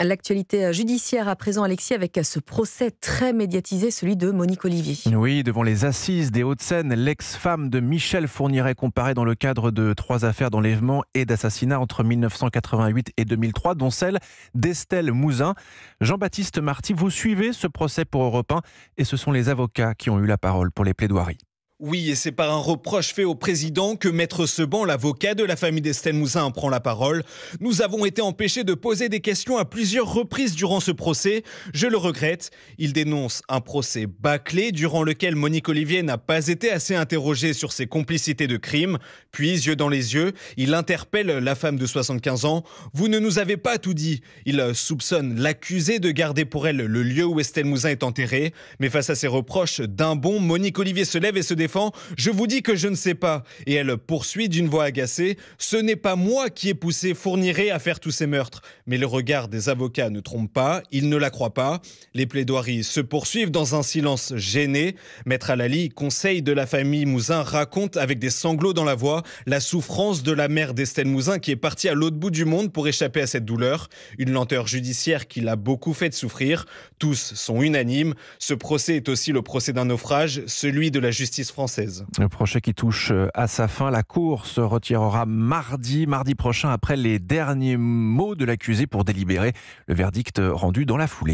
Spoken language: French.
L'actualité judiciaire à présent, Alexis, avec ce procès très médiatisé, celui de Monique Olivier. Oui, devant les assises des Hauts-de-Seine, l'ex-femme de Michel Fourniret comparaît dans le cadre de 3 affaires d'enlèvement et d'assassinat entre 1988 et 2003, dont celle d'Estelle Mouzin. Jean-Baptiste Marty, vous suivez ce procès pour Europe 1 et ce sont les avocats qui ont eu la parole pour les plaidoiries. Oui, et c'est par un reproche fait au président que Maître Seban, l'avocat de la famille d'Estelle Mouzin, en prend la parole. Nous avons été empêchés de poser des questions à plusieurs reprises durant ce procès. Je le regrette. Il dénonce un procès bâclé durant lequel Monique Olivier n'a pas été assez interrogée sur ses complicités de crime. Puis, yeux dans les yeux, il interpelle la femme de 75 ans. « Vous ne nous avez pas tout dit ». Il soupçonne l'accusée de garder pour elle le lieu où Estelle Mouzin est enterrée. Mais face à ces reproches d'un bond, Monique Olivier se lève et se défend. « Je vous dis que je ne sais pas ». Et elle poursuit d'une voix agacée. « Ce n'est pas moi qui ai poussé Fourniret à faire tous ces meurtres ». Mais le regard des avocats ne trompe pas, ils ne la croient pas. Les plaidoiries se poursuivent dans un silence gêné. Maître Alali, conseil de la famille Mouzin, raconte avec des sanglots dans la voix la souffrance de la mère d'Estelle Mouzin qui est partie à l'autre bout du monde pour échapper à cette douleur. Une lenteur judiciaire qui l'a beaucoup fait souffrir. Tous sont unanimes. Ce procès est aussi le procès d'un naufrage, celui de la justice française. Le procès qui touche à sa fin, la Cour se retirera mardi prochain après les derniers mots de l'accusé pour délibérer le verdict rendu dans la foulée.